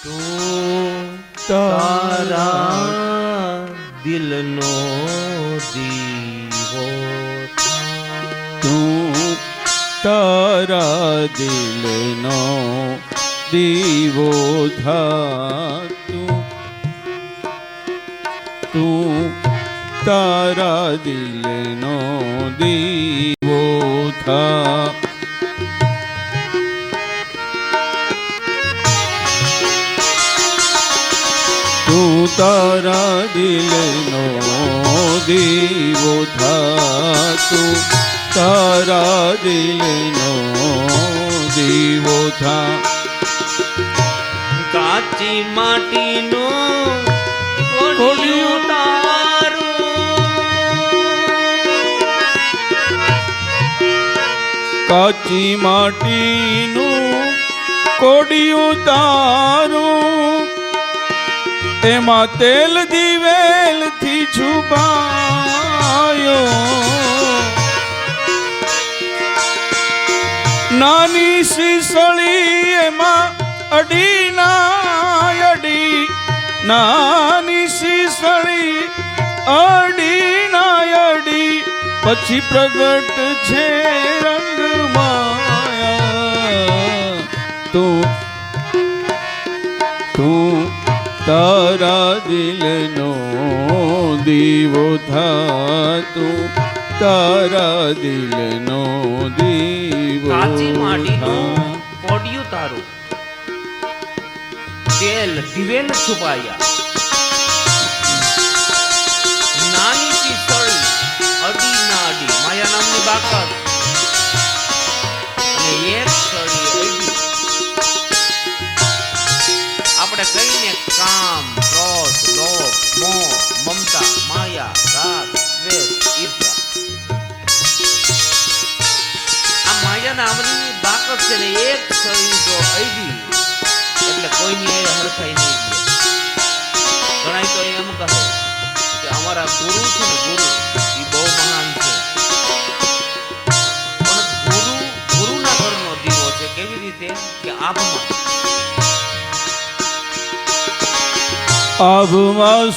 તું તારા દિલનો દીવો તું તારા દિલનો દીવો થા તું તારા દિલનો દીવો થા તું તારા દિલનો દીવો થા તું તારા દિલનો દીવો થા કાચી માટીનું કોડિયું કાચી માટીનું કોડિયું તારું એમાં તેલ દિવેલથી છુપાયો નાની શીસળી એમાં અડી નાની શીસળી અડી પછી પ્રગટ છે રંગ માયા તું તારા દિલનો દીવો થા તું તારા દિલનો દીવો કાચી માટીનું કોડિયું તારું તેલ દિવેલ છુપાયા નાની સી સળી અડી ના અડી માયા નામની બાકર અને એક સળી અડી આપણે કહીને કામ ક્રોધ લોભ મોહ મમતા માયા રાગ દ્વેષ ઈર્ષ્યા આ માયા નામની બાકર છે ને એક સળી જો અડી એટલે કોઈની હરખાઈ નહીં ગણાય તો એમ કહે કે અમારા ગુરુ છે ને ગુરુ એ બહુ મહાન છે પણ ગુરુના ઘરનો દીવો છે કેવી રીતે કે આભમાં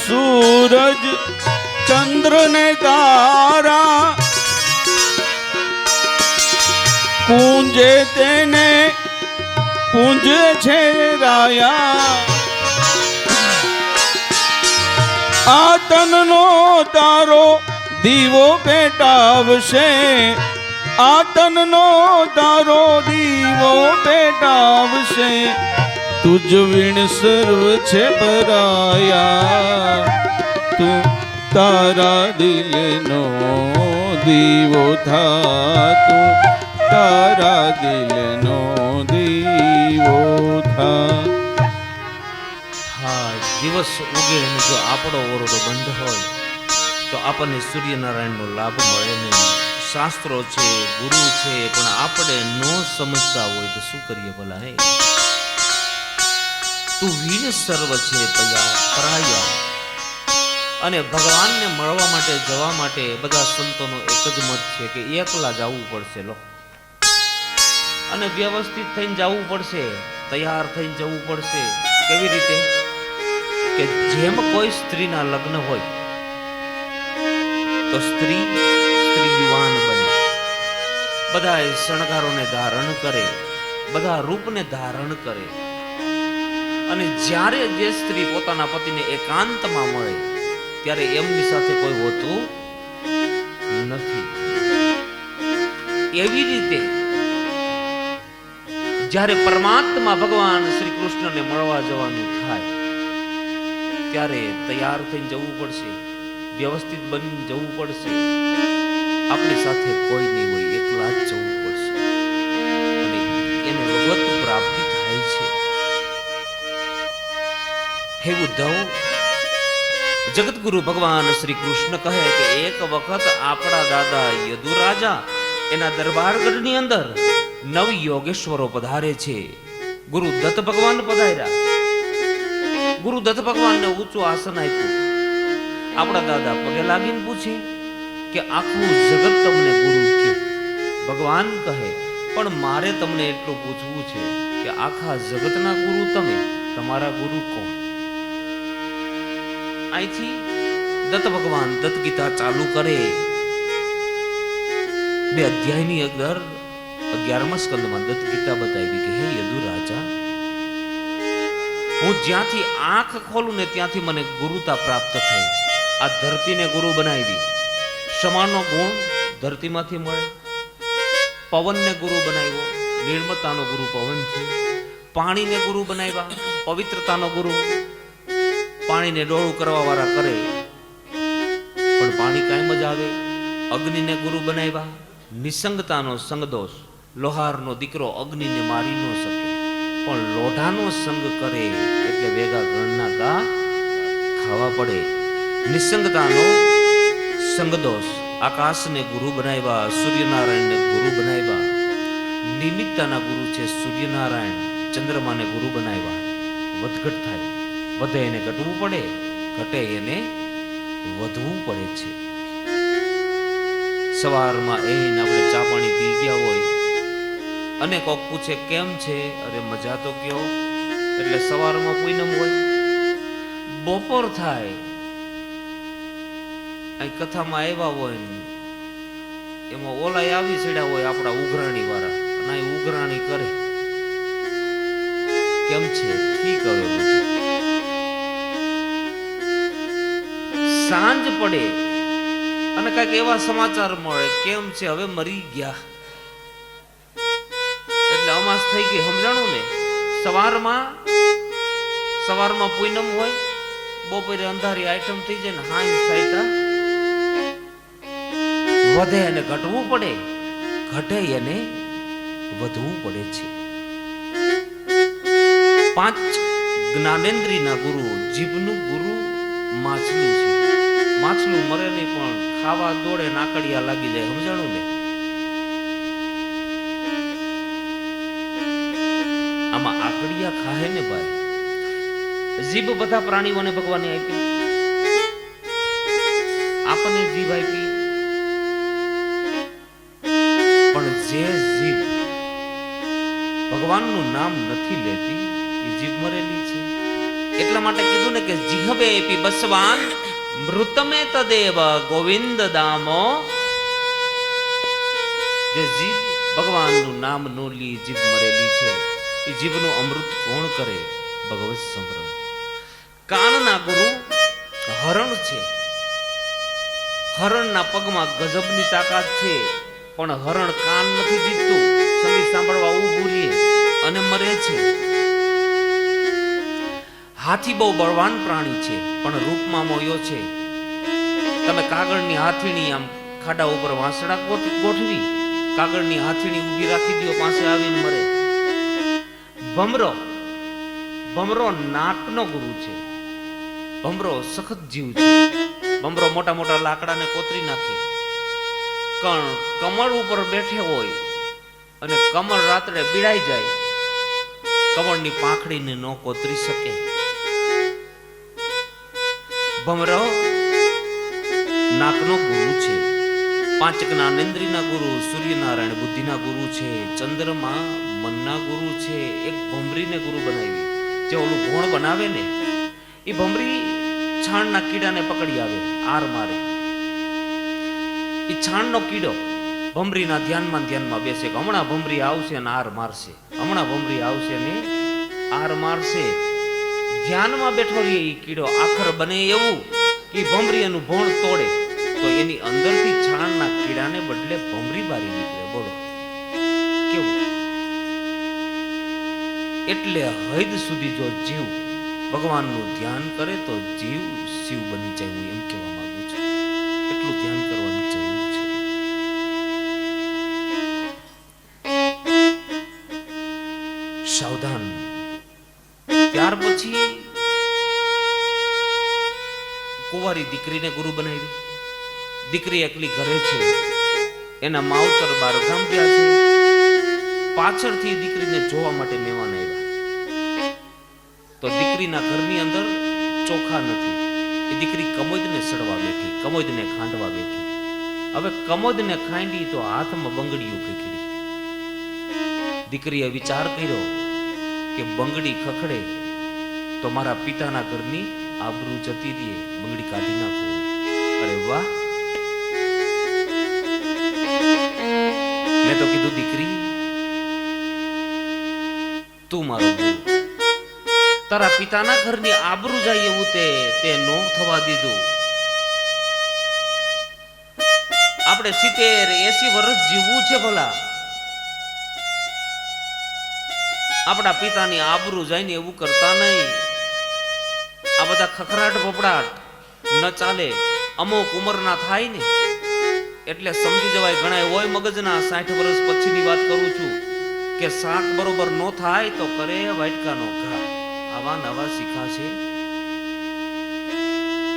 સૂરજ ચંદ્ર ને તારા કુંજે તેને પૂંજે છે રાયા આ તનનો તારો દીવો પેટાવશે આ તનનો તારો દીવો પેટાવશે તુજ વીણ સર્વ છે પરાયા તું તારા દિલનો દીવો થા તું તારા દિલનો દીવો થા. હા, દિવસ ઉગે અને જો આપણો ઓરડો બંધ હોય તો આપણને સૂર્યનારાયણનો લાભ મળે નહીં. શાસ્ત્રો છે, ગુરુ છે, પણ આપણે ન સમજતા હોય તો શું કરીએ ભલા? હે, તું વીણ સર્વ છે પરાયા. અને ભગવાનને મળવા માટે જવા માટે બધા સંતોનો એક જ મત છે કે એકલા જવું પડશે લો, અને વ્યવસ્થિત થઈને જવું પડશે, તૈયાર થઈને જવું પડશે. કેવી રીતે? કે જેમ કોઈ સ્ત્રીના લગ્ન હોય તો સ્ત્રી યુવાન બને, બધા શણગારોને ધારણ કરે, બધા રૂપને ધારણ કરે, અને જ્યારે જે સ્ત્રી પોતાના પતિને એકાંતમાં મળે ત્યારે એમની સાથે કોઈ હોતું નથી. એવી રીતે જ્યારે પરમાત્મા ભગવાન શ્રી કૃષ્ણને મળવા જવાનું થાય ત્યારે તૈયાર થઈને જવું પડશે, વ્યવસ્થિત બની જવું પડશે. આપણી સાથે કોઈ નહીં હોય, એકલા જ જવું પડશે, અને એને ભગવત પ્રાપ્તિ થાય છે. હે ઉદ્ધવ, જગતગુરુ ભગવાન શ્રી કૃષ્ણ કહે કે એક વખત આપણા દાદા યદુ રાજા એના દરબારગઢની અંદર નવ યોગેશ્વરો પધારે છે. ગુરુ દત્ત ભગવાન પધાર્યા. ગુરુ દત્ત ભગવાનને ઊંચું આસન આપ્યું. આપણા દાદા પગે લાગીને પૂછે કે આખું જગત તમને ગુરુ કે? ભગવાન કહે પણ મારે તમને એટલું પૂછવું છે કે આખા જગતના ગુરુ તમે, તમારા ગુરુ કોણ? અહીંથી દત્ત ભગવાન દત્ત ગીતા ચાલુ કરે. 2 અધ્યાયની અંદર 11મા સ્કંદમાં દત્ત ગીતા બતાવી કે હે યદુ રાજા, હું જ્યાંથી આંખ ખોલું ને ત્યાંથી મને ગુરુતા પ્રાપ્ત થઈ. આ ધરતીને ગુરુ બનાવી. ક્ષમાનો ગુણ ધરતીમાંથી મળે. પવનને ગુરુ બનાવ્યો, નિર્મળતાનો ગુરુ પવન છે. પાણીને ગુરુ બનાવ્યા, પવિત્રતાનો ગુરુ. પાણીને ડોળું કરવા વાળા કરે પણ પાણી કાયમ જ આવે. અગ્નિને ગુરુ બનાવ્યા, નિસંગતાનો સંગદોષ. લોહારનો દીકરો અગ્નિને મારી ન શકે, પણ લોઢાનો સંગ કરે એટલે વેગા ગણના ગા ખાવા પડે. નિસંગતાનો સંગદોષ. આકાશને ગુરુ બનાવ્યા, સૂર્યનારાયણને ગુરુ બનાવ્યા. નિમિત્તાના ગુરુ છે સૂર્યનારાયણ. ચંદ્રમાને ગુરુ બનાવ્યા. વધઘટ થાય, વધે એને ઘટવું પડે, ઘટે એને વધવું પડે છે. સવારમાં એને આપણે ચા પાણી પી ગયા હોય અને કોક પૂછે કેમ છે, અરે મજા તો કયો, એટલે સવારમાં પૂનમ હોય. બપોર થાય, અહીં કથામાં આવ્યા હોય ને એમાં ઓલાય આવી ચડ્યા હોય આપણા ઉઘરાણી વાળા, અને અહીં ઉઘરાણી કરે કેમ છે, ઠીક. હવે બધું સાંજ પડે અને કઈક એવા સમાચાર મળે કેમ છે, હવે મરી ગયા, એટલે અમાસ થઈ ગઈ. સમજાણું ને? સવારમાં પૂનમ હોય, બપોરે અંધારી આઈટમ થઈ જાય ને હાઈ સાઈટા વધે એને ઘટવું પડે, ઘટે એને વધવું પડે છે. 5 જ્ઞાનેન્દ્રિયના ગુરુ. જીભનું ગુરુ માછલું છે. માછલું મરે નહીં પણ ખાવા દોડે, નાકડિયા લાગી જાય. સમજાણું ને? આમાં આકડિયા ખાહે ને ભાઈ. જીભ બધા પ્રાણીઓને ભગવાને આપી, આપણને જીભ આપી, પણ જે જીભ ભગવાનનું નામ નથી લેતી એ જીભ મરેલી છે. એટલા માટે કીધું ને કે જીહબે પી બસવાન મૃતમે તદેવ ગોવિંદ દામો. જે જીભ ભગવાનનું નામ નો લી જીભ મરેલી છે. એ જીભનું અમૃત કોણ કરે? ભગવત સ્મરણ. કાનના ગુરુ હરણ છે. હરણના પગમાં ગજબની તાકાત છે, પણ હરણ કાન નથી જીતતું, સંગીત સાંભળવા ઊભું રહે અને મરે છે. હાથી બહુ બળવાન પ્રાણી છે, પણ રૂપમાં મોયો છે. તમે કાગળની હાથીણી આમ ખાડા ઉપર વાંસડા ગોઠવી, કાગળની હાથીણી ઊભી રાખી દો, પાસે આવીને મરે. ભમરો નાકનો ગુરુ છે. ભમરો સખત જીવ છે. ભમરો મોટા મોટા લાકડાને કોતરી નાખે. કમળ ઉપર બેઠે હોય અને કમળ રાત્રે બીડાઈ જાય, કમળની પાંખડીને ન કોતરી શકે. ભમરો નાકનો ગુરુ છે. 5 જ્ઞાનેન્દ્રિયના ગુરુ. સૂર્યનારાયણ બુદ્ધિના ગુરુ છે. ચંદ્રમા મનના ગુરુ છે. એક ભમરીને ગુરુ બનાવી. જે ઓલું ઘોણ બનાવે ને એ ભમરી છાણના કીડાને પકડી આવે, આર મારે. એ છાણનો કીડો ભમરીના ધ્યાનમાં બેસે કે હમણાં ભમરી આવશે ને આર મારશે, હમણાં ભમરી આવશે ને આર મારશે. ધ્યાનમાં બેઠો રહે એ કીડો. આખર બને એવું કે ભમરી એનું ભોણ તોડે તો એની અંદરથી છાણના કીડાને બદલે ભમરી બારી નીકળે. બોલો કેવું? એટલે હદ સુધી જો જીવ ભગવાનનું ધ્યાન કરે તો જીવ શિવ બની જાય. હું એમ કહેવા માંગુ છું. એટલું ધ્યાન કરવાની જરૂર છે. સાવધાન. ત્યાર પછી કુંવારી દીકરીને ગુરુ બનાવી. દીકરી એકલી ઘરે છે, એના માવતર બાર ગામ ગયા છે. પાછળથી દીકરીને જોવા માટે મહેમાન આવ્યા. તો દીકરીના ઘરની અંદર ચોખા નથી. એ દીકરી કમોદને સડવા બેઠી, કમોદને ખાંડવા બેઠી. હવે કમોદને ખાંડી તો હાથમાં બંગડીયું ખીખડી. દીકરીએ વિચાર કર્યો કે બંગડી ખખડે તો મારા પિતાના ઘરની આબરૂ જતી રહે, બંગડી કાઢી નાખો. અરે વાહ! મેં તો કીધું દીકરી તું મારો ગુરુ, તારા પિતાના ઘરની આબરૂ જાય એવું તે નો થવા દીધું. આપણે 70-80 વર્ષ જીવવું છે ભલા. આપણા પિતાની આબરૂ જાય ને એવું કરતા નહીં. આ બધા ખખરાટ ભપડાટ ન ચાલે. અમુક ઉંમરના થાય ને એટલે સમજી જવાય. ઘણા હોય મગજના 60 વર્ષ પછીની વાત કરું છું કે શાક બરોબર નો થાય તો કરે વાટકાનો ઘા. આવા નવા શીખાશે.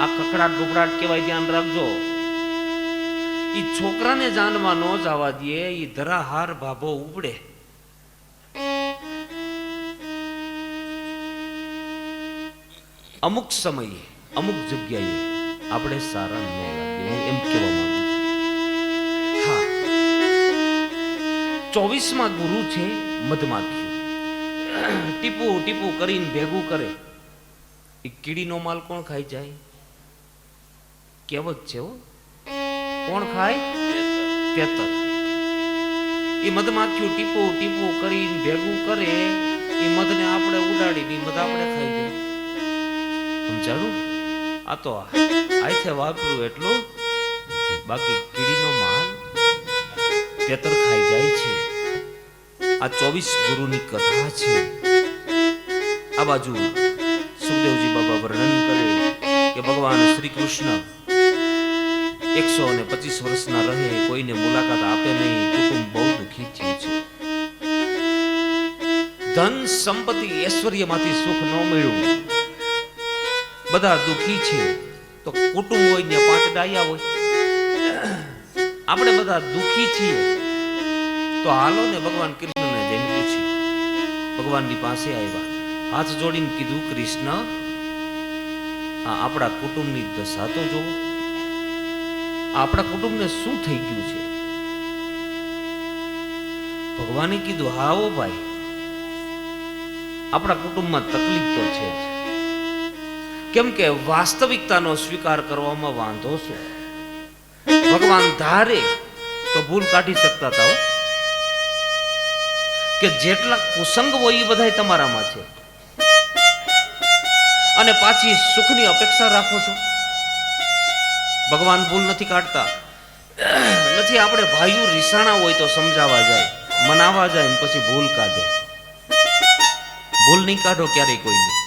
આ ખખડાટ ભપડાટ કેવાય, ધ્યાન રાખજો. ઈ છોકરાને જાનમાં નો જવા દે. ઈ ધરાહાર ભાભો ઉપડે. અમુક સમયે અમુક જગ્યાએ આપણે સારા ન લાગે, હું એમ કહેવા માંગુ છું. હા, 24માં ગુરુ છે મધમાખીઓ. ટીપુ ટીપુ કરીને ભેગું કરે. એ કીડીનો માલ કોણ ખાઈ જાય? કહેવત છે હો. કોણ ખાય? તેતર. એ મધમાખીઓ ટીપુ ટીપુ કરીને ભેગું કરે. એ મધને આપણે ઉડાડી, મધ આપણે ખાઈ જાય. સમજાણું? આ તો આથે વાપરું એટલું, બાકી કીડીનો માલ તેતર ખાઈ જાય છે. આ 24 ગુરુની કથા છે. આ બાજુ સુખદેવજી બાબા વર્ણન કરે કે ભગવાન શ્રી કૃષ્ણ 125 વર્ષના રહે, કોઈને મુલાકાત આપે નહીં. કુટુંબ બહુ દુઃખી થયું છે. ધન સંપત્તિ ઐશ્વર્યમાંથી સુખ ન મળ્યું. બધા દુઃખી છે. તો કુટુંબ હોય ને 5 ડાયા હોય. આપણે બધા દુઃખી છીએ તો હાલો ને ભગવાન કૃષ્ણને જઈને પૂછી. ભગવાનની પાસે આવ્યા, હાથ જોડીને કીધું, કૃષ્ણ આ આપણા કુટુંબની દશા તો જુઓ. આપણા કુટુંબને શું થઈ ગયું છે? ભગવાને કીધું, હા ઓ ભાઈ, આપણા કુટુંબમાં તકલીફ તો છે જ. કેમ કે વાસ્તવિકતાનો સ્વીકાર કરવામાં વાંધો શું? ભગવાન ધારે તો ભૂલ કાઢી શકતા હતા કે જેટલા કુસંગ હોય એ બધા તમારામાં છે, અને પાછી સુખની અપેક્ષા રાખો છો. ભગવાન ભૂલ નથી કાઢતા. નથી. આપણે ભાઈઓ રીસાણા હોય તો સમજાવવા જાય, મનાવવા જાય ને પછી ભૂલ કાઢે. ભૂલ નહીં કાઢો ક્યારેય કોઈની.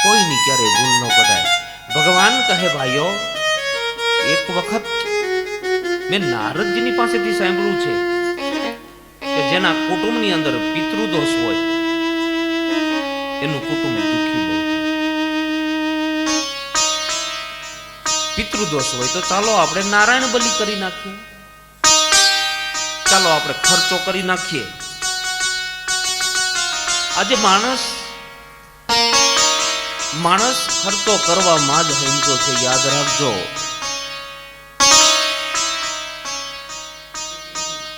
કોઈની ક્યારેય ભૂલ ન કઢાય. ભગવાન કહે, ભાઈઓ, એક વખત મેં નારદજીની પાસેથી સાંભળ્યું છે કે જેના કુટુંબની અંદર પિતૃદોષ હોય એનું કુટુંબ દુઃખી બહુ થાય. પિતૃદોષ હોય તો ચાલો આપણે નારાયણ બલિ કરી નાખીએ. ચાલો આપણે ખર્ચો કરી નાખીએ. આજે માણસ ખર્ચો કરવામાં જ હિંમતો છે. યાદ રાખજો,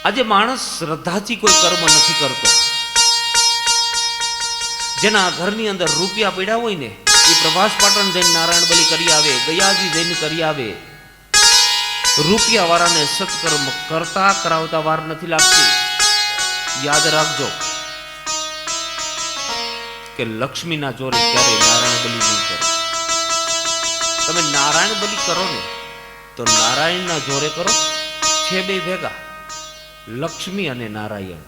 આજે માણસ શ્રદ્ધાથી કોઈ કર્મ નથી કરતો. જેના ઘરની અંદર રૂપિયા પડ્યા હોય ને એ પ્રભાસ પાટણ જઈને નારાયણ બલિ કરી આવે, ગયાજી જઈને કરી આવે. રૂપિયા વાળાને સત્કર્મ કરતા કરાવતા વાર નથી લાગતી. યાદ રાખજો કે લક્ષ્મીના જોરે ક્યારેય નારાયણ બલિ નહીં કરો. તમે નારાયણ બલિ કરો ને તો નારાયણના જોરે કરો. છે બે ભેગા, લક્ષ્મી અને નારાયણ.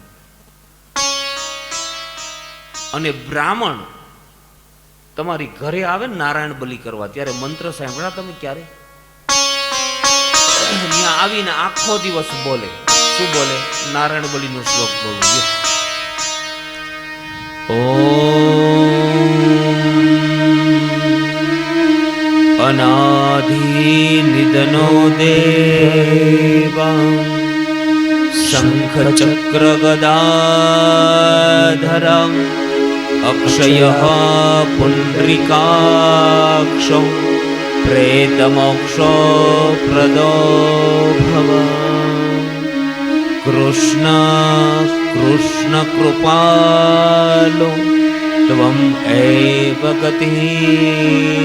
અને બ્રાહ્મણ તમારી ઘરે આવે ને નારાયણ બલિ કરવા, ત્યારે મંત્ર સાંભળ્યા તમે ક્યારે? ત્યાં આવીને આખો દિવસ બોલે. શું બોલે? નારાયણ બલિનો શ્લોક બોલું. અનાધિ નિધનો દેવા શંખ ચક્ર ગદાધરં અક્ષય પુંડરીકાક્ષ પ્રેતમોક્ષો પ્રદો ભવ. કૃષ્ણ કૃષ્ણ કૃપાલો ત્વમ એવ ગતિર્મમ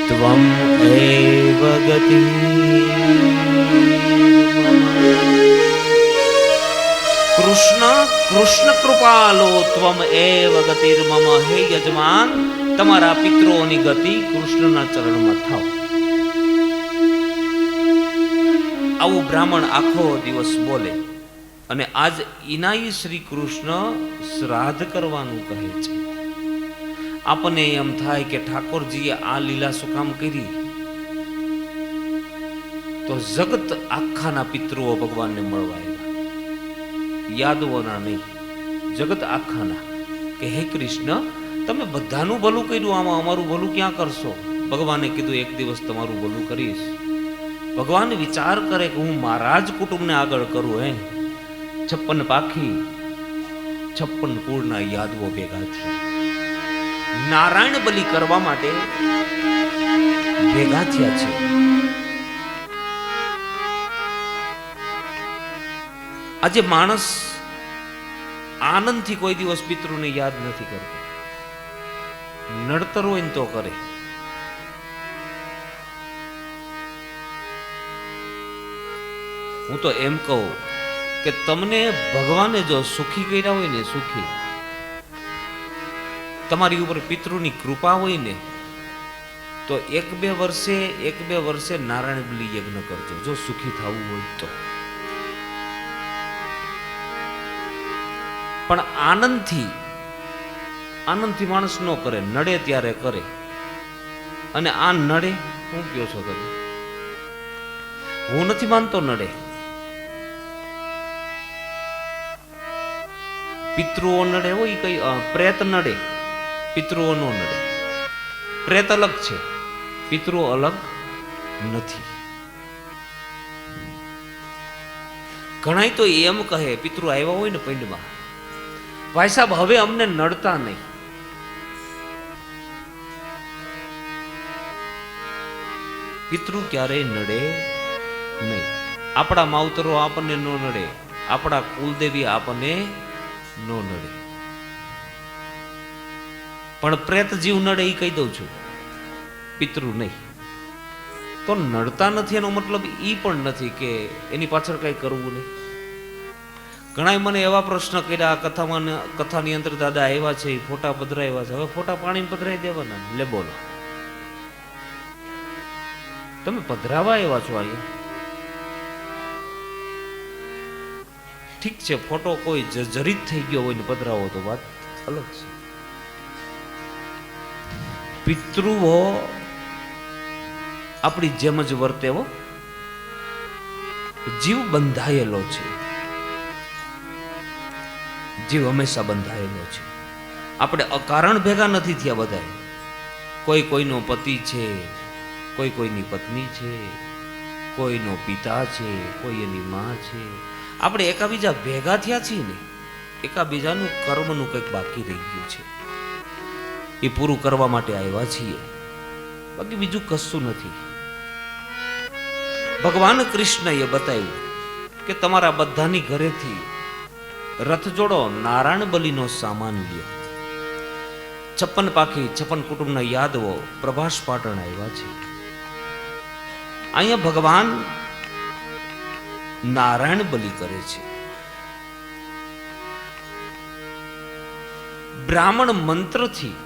ત્વમ એવ ગતિર્મમ. કૃષ્ણ કૃષ્ણ કૃપાલો ત્વમ એવ ગતિર્મમ. હે યજમાન, તમારા પિતૃઓની ગતિ કૃષ્ણના ચરણમાં થાવ. આવું બ્રાહ્મણ આખો દિવસ બોલે અને આજ ઇનાઈ શ્રી કૃષ્ણ શ્રાદ્ધ કરવાનું કહે છે. આપણને એમ થાય કે ઠાકોરજીએ આ લીલા શું કામ કરી? તો જગત આખાના પિતૃઓ ભગવાનને મળવા આવ્યા, યાદવોના નહીં, જગત આખાના. કે હે કૃષ્ણ, તમે બધાનું ભલું કર્યું, આમાં અમારું ભલું ક્યાં કરશો? ભગવાને કીધું એક દિવસ તમારું ભલું કરીશ. ભગવાન વિચાર કરે કે હું મારા જ કુટુંબને આગળ કરું. 56 પાખી 56 કુળના યાદવો ભેગા થયા, નારાયણ બલિ કરવા માટે ભેગા થયા છે. આજે માણસ આનંદથી કોઈ દિવસ પિતૃને યાદ નથી કરતો. નડતર હોય ને તો કરે. હું તો એમ કહું કે તમને ભગવાને જો સુખી કર્યા હોય ને, સુખી, તમારી ઉપર પિતૃની કૃપા હોય ને, તો 1-2 વર્ષે નારાયણ બલિ યજ્ઞ કરજો, જો સુખી થવું હોય તો. પણ આનંદથી માણસ ન કરે, નડે ત્યારે કરે. અને આ નડે, હું કયો છો તમે? હું નથી માનતો નડે. પિતૃઓ નડે હોય કઈ, પ્રેત નડે, પિતૃઓ નો નડે. પ્રેત અલગ છે, પિતૃઓ અલગ નથી. ઘણાય તો એમ કહે, પિતૃ આવ્યા હોય ને પિંડમાં, ભાઈ સાહેબ હવે અમને નડતા નહીં. પિતૃ ક્યારેય નડે નહીં. આપણા માવતરો આપણને ન નડે, આપણા કુલદેવી આપણને ન નડે. પણ પ્રેત જીવ નડે એ કહી દઉં છું, પિતૃ નહીં. તો નડતા નથી એનો મતલબ એ પણ નથી કે એની પાછળ કઈ કરવું નહીં. ઘણા મને એવા પ્રશ્ન કર્યા કથાની અંદર, દાદા આવ્યા છે, ફોટા પધરાવ્યા છે, હવે ફોટા પાણી પધરાઈ દેવાના. લે બોલો, તમે પધરાવા આવ્યા છો અહીંયા? ઠીક છે, ફોટો કોઈ જર્જરિત થઈ ગયો હોય ને પધરાવો તો વાત અલગ છે. પિતૃઓ આપણી જેમ જ વર્તે હો. જીવ બંધાયેલો છે, જીવ હંમેશા બંધાયેલો છે. આપણે અકારણ ભેગા નથી થયા બધા. કોઈ કોઈનો પતિ છે, કોઈ કોઈની પત્ની છે, કોઈનો પિતા છે, કોઈ એની માં છે. આપણે એકાબીજા ભેગા થયા છીએ ને, એકાબીજાનું કર્મનું કંઈક બાકી રહી ગયું છે, એ પૂરું કરવા માટે આવ્યા છીએ, બાકી બીજું કશું નથી. ભગવાન કૃષ્ણએ બતાવ્યું કે તમારા બધાની ઘરેથી રથ જોડો, નારાયણ બલિનો સામાન લ્યો. 56 પાખી 56 કુટુંબના યાદવો પ્રભાસ પાટણ આવ્યા છે. અહીંયા ભગવાન નારાયણ બલિ કરે છે. બ્રાહ્મણ મંત્રથી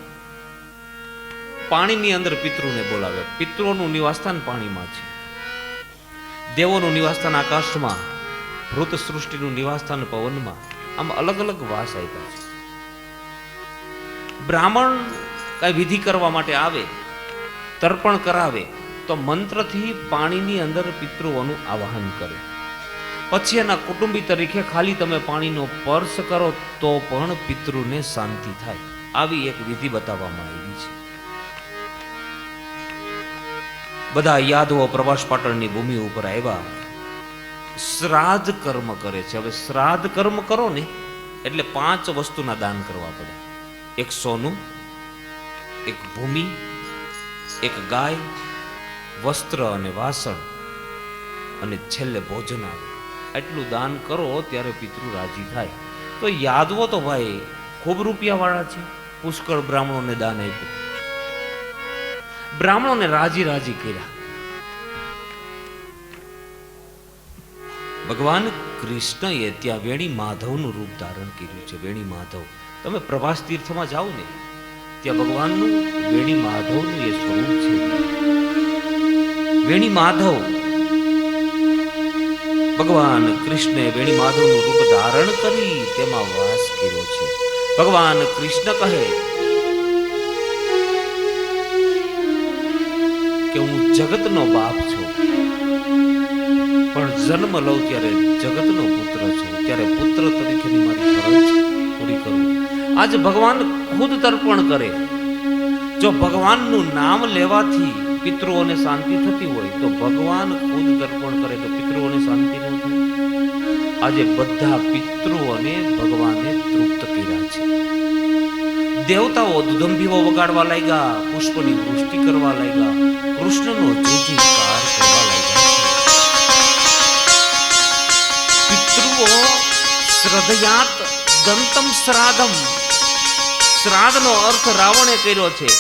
પાણીની અંદર પિતૃને બોલાવે. પિતૃઓનું નિવાસસ્થાન પાણીમાં છે, દેવોનું નિવાસસ્થાન આકાશમાં, ભૃત સૃષ્ટિનું નિવાસસ્થાન પવનમાં. આમ અલગ અલગ વાસ આપ્યા છે. બ્રાહ્મણ કઈ વિધિ કરવા માટે આવે, તર્પણ કરાવે, તો મંત્રથી પાણીની અંદર પિતૃઓનું આવાહન કરે. પછી એના કુટુંબી તરીકે ખાલી તમે પાણીનો સ્પર્શ કરો તો પણ પિતૃને શાંતિ થાય. આવી એક વિધિ બતાવવામાં આવી છે. બધા યાદવો પ્રભાસ પાટણની ભૂમિ ઉપર આવ્યા, શ્રાદ્ધ કર્મ કરે છે. હવે શ્રાદ્ધ કર્મ કરો ને એટલે 5 વસ્તુના દાન કરવા પડે. 1 સોનું, 1 ભૂમિ, 1 ગાય, વસ્ત્ર અને વાસણ, અને છેલ્લે ભોજન આવે. એટલું દાન કરો ત્યારે પિતૃ રાજી થાય. તો યાદવો તો ભાઈ ખૂબ રૂપિયાવાળા છે, પુષ્કળ બ્રાહ્મણોને દાન આપ્યું, બ્રાહ્મણોને રાજી રાજી કર્યા. ભગવાન કૃષ્ણએ ત્યાં વેણી માધવનું રૂપ ધારણ કર્યું છે. વેણી માધવ, તમે પ્રભાસ તીર્થમાં જાઓ ને, ત્યાં ભગવાનનું વેણી માધવનું એ સ્વરૂપ છે. વેણી માધવ, ભગવાન કૃષ્ણે વેણી માધવનું રૂપ ધારણ કરી તેમાં વાસ કર્યો છે. ભગવાન કૃષ્ણ કહે કે હું જગતનો બાપ છું, પણ જન્મ લઉં ત્યારે જગતનો પુત્ર છું, ત્યારે પુત્ર તરીકેની મારી ફરજ પૂરી કરું. આજે ભગવાન ખુદ તર્પણ કરે. જો ભગવાનનું નામ લેવાથી પિતૃઓને શાંતિ થતી હોય તો ભગવાન ખુદ તર્પણ કરે તો પિતૃઓને શાંતિ ન થાય. આજે બધા પિતૃઓને ભગવાને તૃપ્ત કર્યા છે. દેવતાઓ દુદંભીઓ વગાડવા લાગ્યા, પુષ્પની વૃષ્ટિ કરવા લાગ્યા, કૃષ્ણનો જય જયકાર કરવા લાગ્યા છે. પિતૃઓ શ્રદ્ધયાત દંતમ શ્રાદ્ધમ, શ્રાદ્ધનો અર્થ રાવણે કર્યો છે.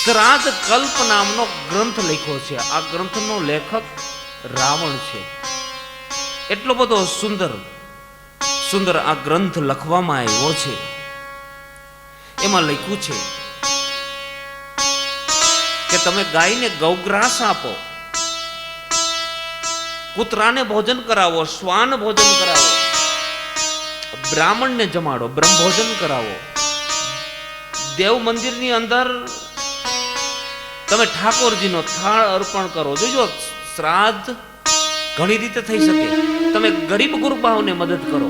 શ્રાદ્ધ કલ્પ નામનો ગ્રંથ લખ્યો છે. આ ગ્રંથનો લેખક રાવણ છે. એટલો બધો સુંદર સુંદર આ ગ્રંથ લખવામાં આવ્યો છે. એમાં લખ્યું છે કે તમે ગાયને ગૌગ્રાસ આપો, કૂતરાને ભોજન કરાવો, શ્વાન ભોજન કરાવો, બ્રાહ્મણને જમાડો, બ્રહ્મ ભોજન કરાવો, દેવ મંદિરની અંદર તમે ઠાકોરજીનો થાળ અર્પણ કરો. જોજો, શ્રાદ્ધ ઘણી રીતે થઈ શકે. તમે ગરીબ ગુરબાઓને મદદ કરો,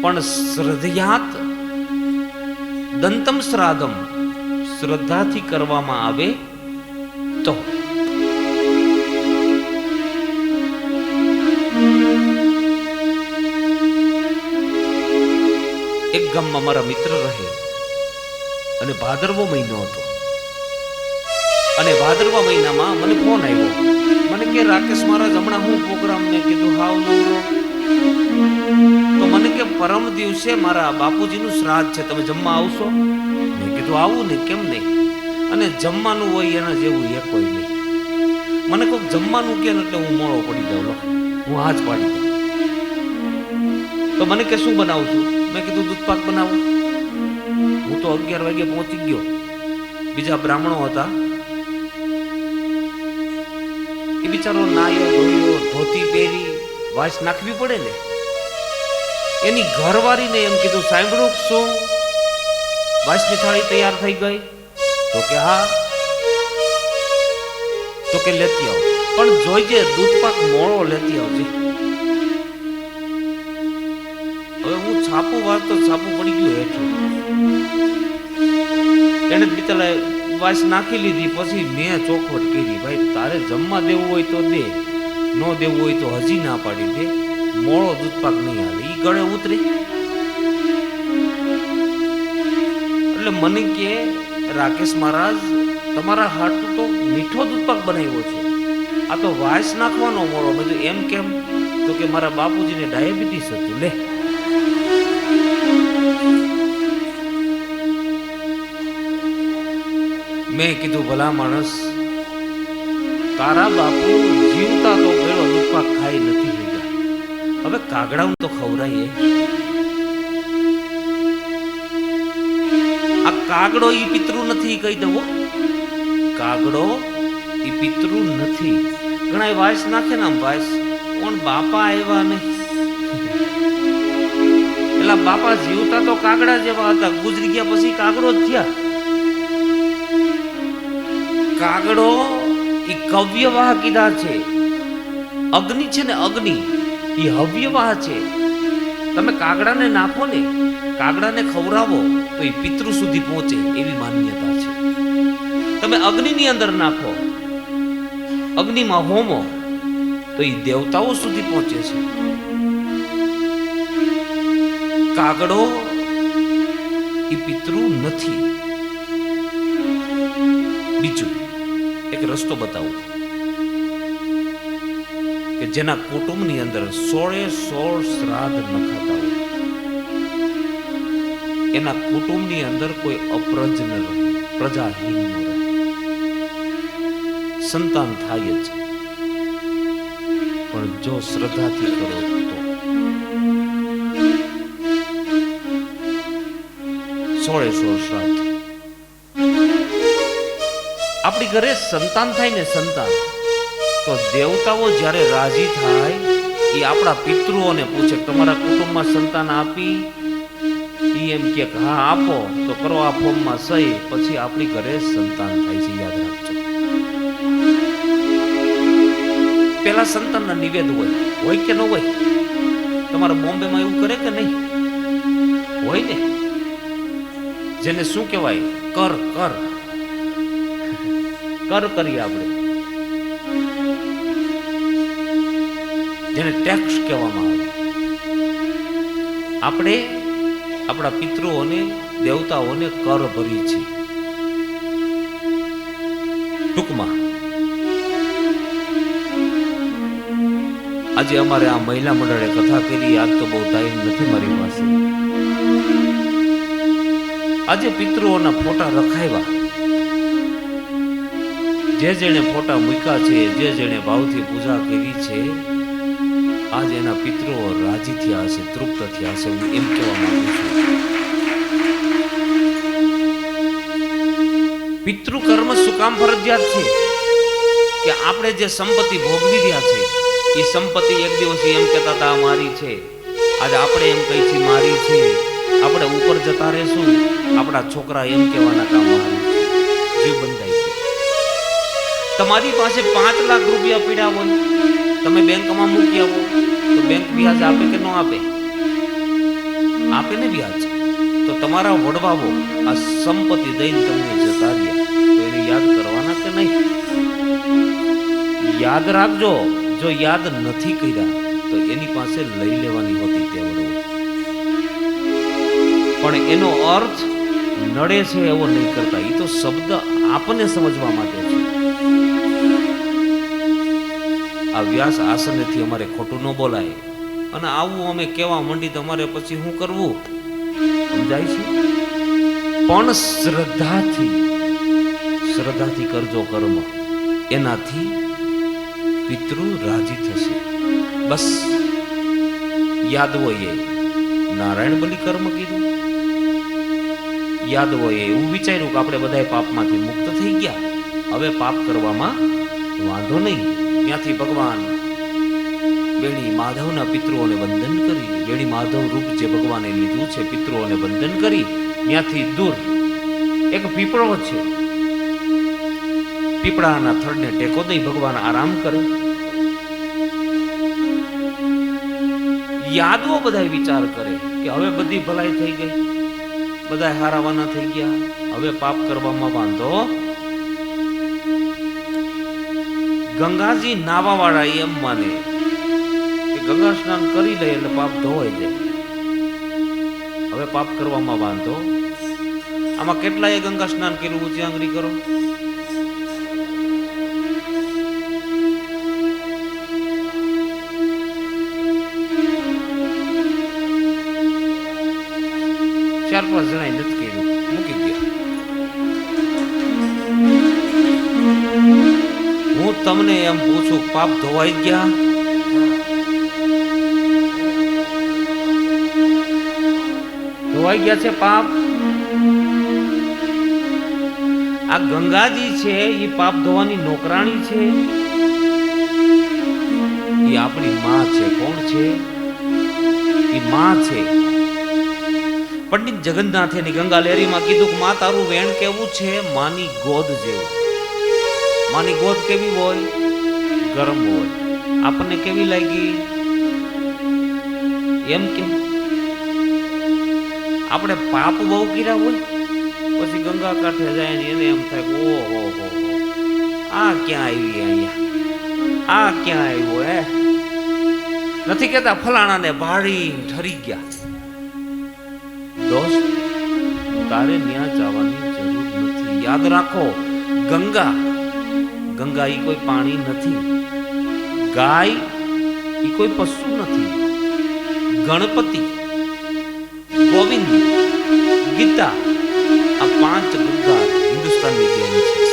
પણ શ્રદ્ધયાત દંતમ શ્રાદ્ધમ, શ્રદ્ધાથી કરવામાં આવે તો. એક ગામમાં મારા મિત્ર રહે અને ભાદરવો મહિનો હતો. અને ભાદરવા મહિનામાં મને ફોન આવ્યો. મને કે રાકેશ મહારાજ હમણાં હું પ્રોગ્રામ, મેં કીધું હાવ નવરો. તો મને કે પરમ દિવસે મારા બાપુજીનું શ્રાદ્ધ છે, તમે જમવા આવશો? મેં કીધું આવું ને, કેમ નહીં. અને જમવાનું હોય એના જેવું એક કોઈ નહીં. મને કોઈક જમવાનું કે એટલે હું મોડો પડી જાઉં, હું હાથ પાડી દઉં. તો મને કે શું બનાવું છું? મેં કીધું દૂધપાક બનાવું. હું તો 11 વાગે પહોંચી ગયો. બીજા બ્રાહ્મણો હતા, એ બિચારો નાયો ધોયો, ધોતી પહેરી, વાસ નાખવી પડે ને. એની ઘરવાળીને એમ કીધું, સાંભળો શું વાસની થાળી તૈયાર થઈ ગઈ? તો કે હા. તો કે લેતી આવો, પણ જોઈજે દૂધપાક મોળો લેતી આવજે. હવે હું છાપું વાળતો છાપું પડી ગયું હેઠું. એને બિચારા વાસ નાખી લીધી. પછી મેં ચોખવટ કરી, ભાઈ તારે જમવા દેવું હોય તો દે, ન દેવું હોય તો હજી ના પાડી દે, મોળો દૂધપાક નહીં હાલે. ઈ ગળે ઉતરી. એટલે મને કે રાકેશ મહારાજ તમારા હાટું તો મીઠો દૂધપાક બનાવ્યો છે, આ તો વાસ નાખવાનો મોળો. મેં એમ કેમ? તો કે મારા બાપુજીને ડાયાબિટીસ હતું. લે, મેં કીધું ભલા માણસ, તારા બાપુ જીવતા તો પેલો દૂધપાક ખાઈ નથી ગયા, હવે કાગડાઓ તો ખવરાય. આ કાગડો ઈ પિતૃ નથી, કહી દઉં. કાગડો ઈ પિતૃ નથી. ઘણા વાસ નાખે ને આમ વાસ, પણ બાપા આવ્યા નહીં. પેલા બાપા જીવતા તો કાગડા જેવા હતા, ગુજરી ગયા પછી કાગડો જ થયા. કાગડો ઈ કવ્યવાહ કીધા છે. અગ્નિ છે ને, અગ્નિ ઈ હવ્યવાહ છે. તમે કાગડાને નાખો ને, કાગડાને ખવડાવો તો એ પિતૃ સુધી પહોંચે એવી માન્યતા છે. તમે અગ્નિની અંદર નાખો, અગ્નિમાં હોમો તો એ દેવતાઓ સુધી પહોંચે છે. કાગડો એ પિતૃ નથી. બીજું એક રસ્તો બતાવું કે જેના કુટુંબની અંદર 16 શ્રાદ્ધ ન ખાતા હોય, એના કુટુંબની અંદર કોઈ અપ્રજ ન રહે, પ્રજાહીન ન રહે. સંતાન થાય જ, પણ જો શ્રદ્ધાથી કરો તો. 16 શ્રાદ્ધ. આપણી ઘરે સંતાન થાય ને, સંતાન તો દેવતાઓ જ્યારે રાજી થાય એ આપણા પિતૃઓને પૂછે, તમારા કુટુંબમાં સંતાન આપી? ઈ એમ કે હા આપો, તો કરો આ ફોર્મમાં સહી, પછી આપણી ઘરે સંતાન થાય છે. યાદ રાખજો. પેલા સંતાનના નિવેદ હોય કે ન હોય? તમારા બોમ્બેમાં એવું કરે કે નહીં? હોય ને. જેને શું કહેવાય? કર કર કર કરીએ આપણે, જેને ટેક્સ કહેવામાં આવે. આપણે આપણા પિતૃઓને, દેવતાઓને કર ભરીએ છીએ. ટૂંકમાં આજે અમારે આ મહિલા મંડળે કથા કરી. આજ તો બહુ ટાઈમ નથી મારી પાસે. આજે પિતૃઓના ફોટા રખાવ્યા. જે જેણે ફોટા મૂક્યા છે, જે જેણે ભાવથી પૂજા કરી છે, આજ એના પિતૃઓ રાજી થયા હશે, તૃપ્ત થયા હશે. હું એમ કહેવા માંગુ છું. પિતૃ કર્મ શું કામ ફરજિયાત છે? કે આપણે જે સંપત્તિ ભોગવી રહ્યા છે, એ સંપત્તિ એક દિવસ એમ કહેતા હતા મારી છે, આજે આપણે એમ કહી છીએ મારી છે. આપણે ઉપર જતા રહેશું, આપણા છોકરા એમ કહેવાના કામ મારું છે. જીવ બંધાય છે. તમારી પાસે 5 લાખ રૂપિયા પીડ્યા હોય, તમે બેંકમાં મૂકી આવો તો બેંક વ્યાજ આપે કે ન આપે? આપે ને વ્યાજ. તો તમારા વડવાઓ આ સંપત્તિ દઈને તમને જતા રહ્યા, તો એને યાદ કરવાના કે નહીં? યાદ રાખજો. જો યાદ નથી કર્યા તો એની પાસે લઈ લેવાની હોતી તે વડવો. પણ એનો અર્થ નડે છે એવો નહીં કરતા. એ તો શબ્દ આપણને સમજવા માટે છે. આ વ્યાસ આસનેથી અમારે ખોટું ન બોલાય. અને આવું અમે કહેવા માંડી તમારે પછી શું કરવું? સમજાય છે? પણ શ્રદ્ધાથી કરજો કર્મ, એનાથી પિતૃ રાજી થશે. બસ યાદ હોય નારાયણ બલિ કર્મ કીધું. યાદ હોય એવું વિચાર્યું કે આપણે બધા પાપમાંથી મુક્ત થઈ ગયા, હવે પાપ કરવામાં વાંધો નહીં. ત્યાંથી ભગવાન બેણી માધવના પિતૃઓને વંદન કરી, બેણી માધવ રૂપ જે ભગવાને લીધું છે, પિતૃઓને વંદન કરી ત્યાંથી દૂર એક પીપળો છે. પીપળાના થડને ટેકો દઈ ભગવાન આરામ કરે. યાદવો બધા વિચાર કરે કે હવે બધી ભલાઈ થઈ ગઈ, બધા હારાવાના થઈ ગયા, હવે પાપ કરવામાં વાંધો. ગંગાજી નાવા વાળા એમ માને કે ગંગા સ્નાન કરી લે એટલે પાપ ધોવાઈ જાય, હવે પાપ કરવામાં વાંધો. આમાં કેટલાય ગંગા સ્નાન કર્યું? ઊંચી આંગળી કરો. ચાર 5 જણાએ નથી કર્યું, મૂકી દે. હું તમને એમ પૂછું, પાપ ધોવાઈ ગયા? ધોવાઈ ગયા છે પાપ? આ ગંગાજી છે એ પાપ ધોવાની નોકરાણી છે? એ આપણી માં છે. કોણ છે? એ માં છે. પંડિત જગન્નાથે ની ગંગા લેરીમાં કીધું કે માં તારું વેણ કેવું છે? માની ગોદ જેવું. માની ગોદ કેવી હોય? ગરમ હોય. આપણને કેવી લાગી? એમ કેમ? આપણે પાપ બહુ કર્યા હોય, પછી ગંગા કાંઠે જાય ને એને એમ થાય ઓહો હો, આ ક્યાં આવી? અહીંયા આ ક્યાં આવ્યો? નથી કેતા ફલાણાને ભાડી ઠરી ગયા. દોસ્ત, તારે ત્યાં જવાની જરૂર નથી. યાદ રાખો, ગંગા ઈ કોઈ પાણી નથી, ગાય ઈ કોઈ પશુ નથી, ગણપતિ, ગોવિંદ, ગીતા, આ 5 ગંગા હિન્દુસ્તાનની દેન છે.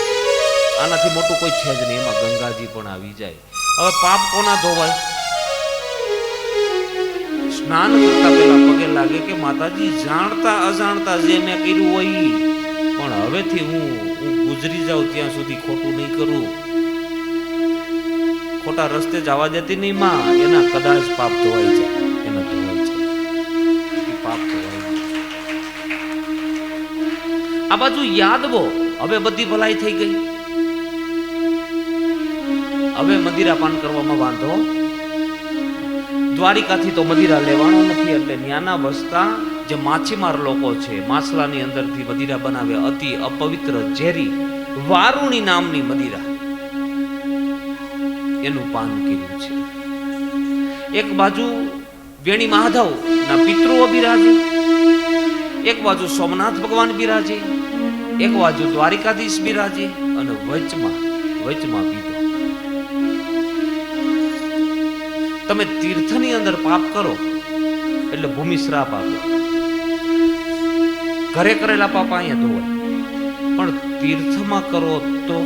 આનાથી મોટું કોઈ છે જ નહીં. એમાં ગંગાજી પણ આવી જાય. હવે પાપ કોના ધોવાય? સ્નાન કરતા પહેલા પગે લાગે કે માતાજી, જાણતા અજાણતા જે મેં કર્યું હોય ઈ, પણ હવેથી હું ગુજરી જાઉં ત્યાં સુધી ખોટું નહીં કરું. ખોટા રસ્તે જવા દેતી નહીં માં. એના કદાચ પાપ ધોવાઈ જાય. એના ધોવાઈ જાય. ઈ પાપ ધોવાઈ જાય. આ બાજુ યાદવો, હવે બધી ભલાઈ થઈ ગઈ. હવે મદિરા પાન કરવામાં વાંધો. દ્વારિકાથી તો મદિરા લેવાનો નથી, એટલે ન્યાના વસતા જે માછીમાર લોકો છે, માછલાની અંદરથી મદિરા બનાવે, અતિ અપવિત્ર ઝેરી વારુણી નામની મદિરા, એનું પાન કર્યું છે. એક બાજુ વેણી માધવ ના પિતૃઓ બિરાજે, એક બાજુ સોમનાથ ભગવાન બિરાજે, એક બાજુ દ્વારિકાધીશ બિરાજે, અને વચમાં પીધો. તમે તીર્થની અંદર પાપ કરો એટલે ભૂમિ શ્રાપ આપે. ઘરે કરેલા પાપ અહીંયા ધોવાય, પણ તીર્થમાં કરો તો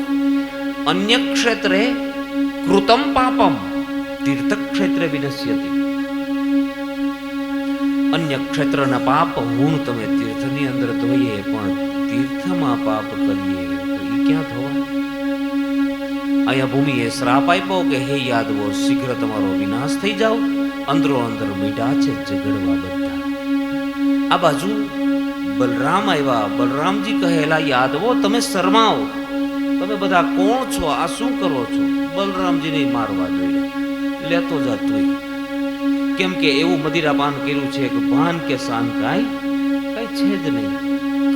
અન્ય ક્ષેત્રે કૃતમ પાપમ તીર્થ ક્ષેત્રે વિનશ્યતિ. અન્ય ક્ષેત્રના પાપ હું તમે તીર્થની અંદર ધોઈએ, પણ તીર્થમાં પાપ કરીએ તો એ ક્યાં ધોવાય? અહીંયા ભૂમિએ શ્રાપ આપ્યો કે હે યાદવો, શીઘ્ર તમારો વિનાશ થઈ જાઓ. અંદરો અંદર મીઠા છે ઝઘડવા બધા. આ બાજુ બલરામ આવ્યા. બલરામજી કહેલા, યાદવો તમે શરમાઓ, તમે બધા કોણ છો? આ શું કરો છો? બલરામજીને મારવા જોઈએ, લેતો જા તું. કેમ કે એવું મદિરાપાન કર્યું છે કે ભાન કે શાન કઈ છે જ નહીં.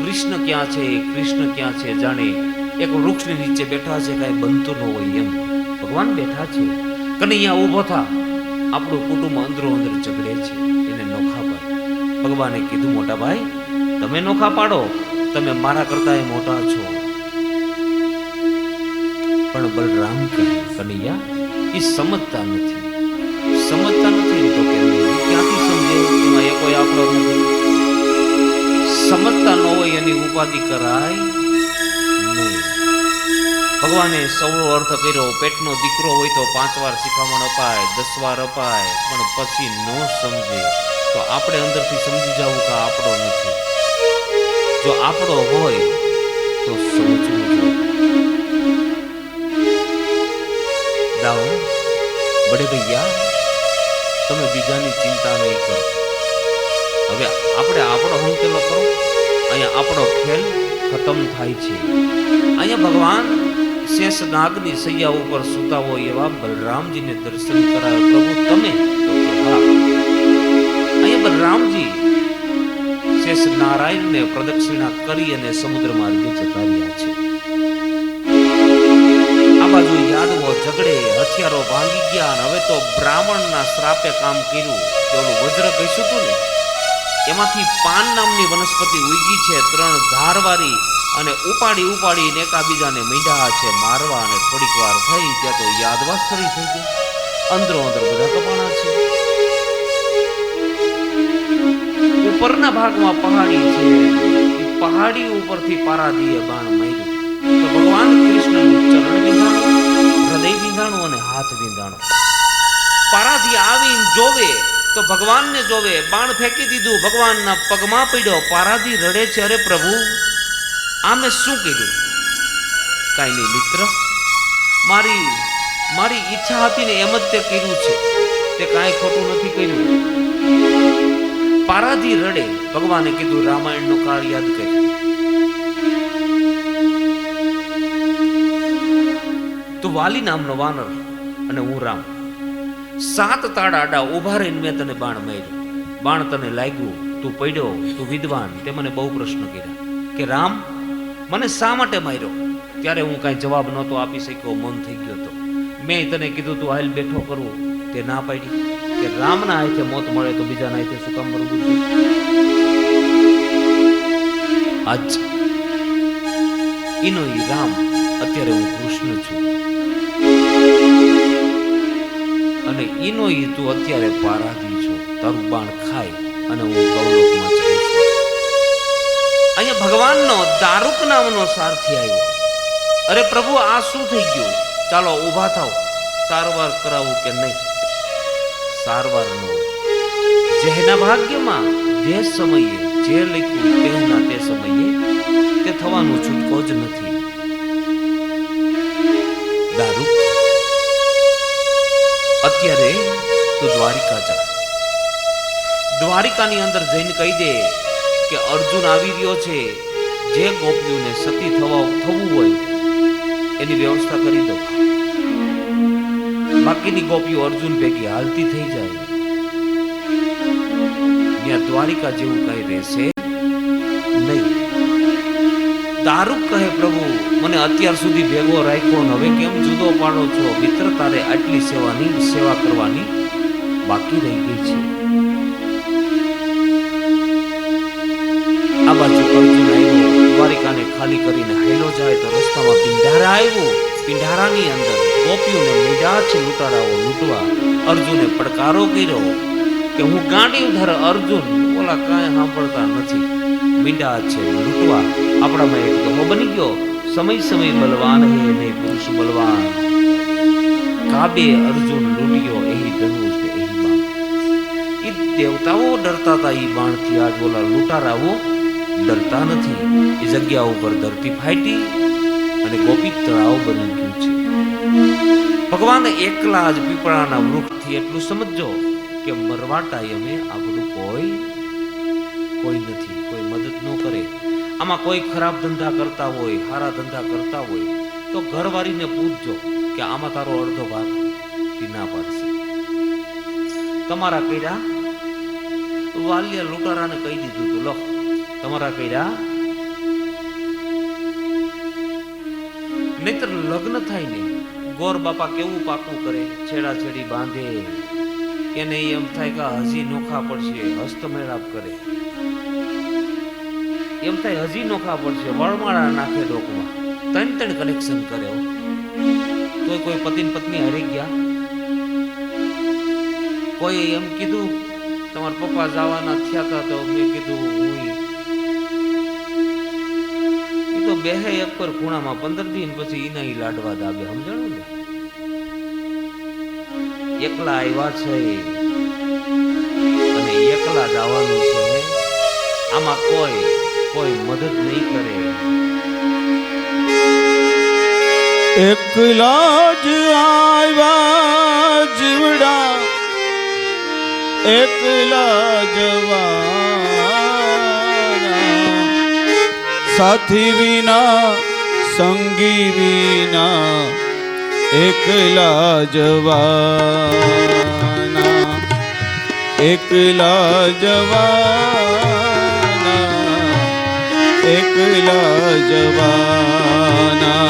કૃષ્ણ ક્યાં છે, કૃષ્ણ ક્યાં છે જાણે એક વૃક્ષની નીચે બેઠા છે, કઈ બનતું ન હોય એમ ભગવાન બેઠા છે. કનૈયા ઊભો થા, આપણું કુટુંબ અંદરો અંદર ઝઘડે છે, એને નોખા પાડ. ભગવાને કીધું, મોટા ભાઈ તમે નોખા પાડો, તમે મારા કરતા એ મોટા છો. પણ બલરામ કહે, કનૈયા એ સમજતા નથી તો કે ક્યાંથી સમજે? એમાં એ કોઈ આપણો નથી. સમજતા ન હોય એની ઉપાધિ કરાય નહીં. ભગવાને સૌનો અર્થ કર્યો. પેટનો દીકરો હોય તો 5 વાર શિખામણ અપાય, 10 વાર અપાય, પણ પછી ન સમજે તો આપણે અંદરથી સમજી જવું કે આપણો નથી. જો આપણો હોય તો સમજવું જોઈએ. દાઓ બડે ભૈયા, તમે બીજાની ચિંતા નહીં કરો. હવે આપણે આપણો હંકેલો કરો. અહીંયા આપણો ખેલ ખતમ થાય છે. અહીંયા ભગવાન શેષ નાગની સૈયા ઉપર સૂતા હોય એવા બલરામજીને દર્શન કરાવે. પ્રભુ તમે? તો કે હા. અહીંયા બલરામજી શેષ નારાયણને પ્રદક્ષિણા કરી અને સમુદ્ર માર્ગે જતા રહ્યા છે. આ બાજુ યાદવો ઝઘડે, હથિયારો ભાંગી ગયા. અને હવે તો બ્રાહ્મણના શ્રાપે કામ કર્યું. કે ઓલું વજ્ર ઘસ્યું હતું ને, એમાંથી પાન નામની વનસ્પતિ ઉગી છે, 3 ધારવાળી, અને ઉપાડીને એકાબીજાને મીંડા છે મારવા. અને થોડીક વાર થઈ ત્યાં તો યાદવાસ્તરી થઈ ગઈ. અંદરો અંદર બધા કપાણા છે. ઉપરના ભાગમાં પહાડી છે, પહાડી ઉપરથી પારાદીએ બાણ માર્યું. તો ભગવાન કૃષ્ણનું ચરણ વિંધાણું, હૃદય વિંધાણું અને હાથ વિંધાણો. પારાદી આવીને જોવે તો ભગવાનને જોવે. બાણ ફેંકી દીધું, ભગવાનના પગમાં પડ્યો. પારાદી રડે છે, અરે પ્રભુ આ મેં શું કર્યું? કાંઈ નહીં મિત્ર, મારી ઈચ્છા હતી ને એમ જ તે કર્યું છે. તે કાંઈ ખોટું નથી કર્યું. પારાદી રડે. ભગવાને કીધું, રામાયણનો કાળ યાદ કર. તું વાલી નામનો વાનર અને હું રામ, 7 તાળ આડા ઉભા રહીને મેં તને બાણ માર્યું. બાણ તને લાગ્યું, તું પડ્યો, તું વિદ્વાન. તે મને બહુ પ્રશ્ન કર્યા કે રામ મને શા માટે માર્યો? ત્યારે હું કાંઈ જવાબ નહોતો આપી શક્યો, મૌન થઈ ગયો હતો. મેં તને કીધું તું હાલ બેઠો કરવું, તે ના પાડી. કે રામના હાથે મોત મળે તો બીજાના હાથે શું કામ મરવું? આજ ઈનો ઈ રામ, અત્યારે હું કૃષ્ણ છું, અને ઈનો ઈ તું અત્યારે પારાદી છો. તારું બાણ ખાય અને હું ગૌલોકમાં જાઉં છું. અહીંયા ભગવાનનો દારૂક નામનો સારથી આવ્યો. અરે પ્રભુ, આ શું થઈ ગયું? ચાલો ઊભા થાવ, સારવાર કરાવું કે નહીં? સારવાર નો, જેના ભાગ્યમાં જે સમયે જે લખ્યું તેના તે સમયે તે થવાનું છૂટકો જ નથી. દારૂક, અત્યારે તું દ્વારિકા જા. દ્વારિકાની અંદર જઈને કહી દે કે અર્જુન આવી રહ્યો છે. જે ગોપીઓને સતી થવું હોય એની વ્યવસ્થા કરી દો. બાકીની ગોપીઓ અર્જુન ભેગી હાલતી થઈ જાય. ત્યાં દ્વારિકા જેવું કઈ રહેશે નહીં. દારૂક કહે, પ્રભુ મને અત્યાર સુધી ભેગો રાખ્યો ને હવે કેમ જુદો પાડો છો? મિત્ર, તારે આટલી સેવા કરવાની બાકી રહી ગઈ છે. આ બાજુ અર્જુન આવ્યો, દ્વારિકાને ખાલી કરીને હાલ્યો જાય તો રસ્તામાં પિંઢારા આવ્યો. પિંઢારાની અંદર ગોપીઓને મીડા છે લૂંટારાઓ લૂંટવા. અર્જુને પડકારો કર્યો કે હું ગાંડી ઉધાર અર્જુન. ઓલા કાંઈ સાંભળતા નથી. મીંડા છે લૂંટવા. આપણામાં એક દમો બની ગયો, સમય બલવાન હે નહીં પુરુષ બલવાન. કાબે અર્જુન લૂંટ્યો એહી ધનુષ ને એહી બાણ. એ દેવતાઓ ડરતા હતા એ બાણથી. આજ ઓલા લૂંટારાઓ ડરતા નથી. એ જગ્યા ઉપર ધરતી ફાટી અને ગોપી તળાવ બની ગયું છે. ભગવાન એકલા જ પીપળાના વૃક્ષથી એટલું સમજો કે મરવા ટાઈમે આપણું કોઈ નથી, કોઈ મદદ ન કરે. આમાં કોઈ ખરાબ ધંધા કરતા હોય, સારા ધંધા કરતા હોય તો ઘરવાળીને પૂછજો કે આમાં તારો અડધો ભાગ ના પાડશે. તમારા કર્યા વાલિયા લૂંટારાને કહી દીધું તું, લો તમારા કર્યા. નહીતર લગ્ન થાય ને ગોર બાપા કેવું પાકું કરે, છેડા છેડી બાંધે. એને એમ થાય કે હજી નોખા પડશે, હસ્તમેળાપ કરે. એમ થાય હજી નોખા પડશે, વળમાળા નાખે ડોકમાં. ત્રણ કનેક્શન કરે. તોય કોઈ પતિ પત્ની હારી ગયા. કોઈ એમ કીધું તમારા પપ્પા જવાના થયા હતા તો મેં કીધું હું તો બેહે એક પર ખૂણામાં 15 દિન પછી ઈના લાડવા દાબે. સમજાણું ને? એકલા આવ્યા છે અને એકલા જવાનું છે. આમાં કોઈ મદદ નહીં કરે. એકલા જ આવ્યા જીવડા, એકલા જવાના. સાથી વિના સંગી વિના એકલા જવાના. એકલા જવાના, એકલા જવાના.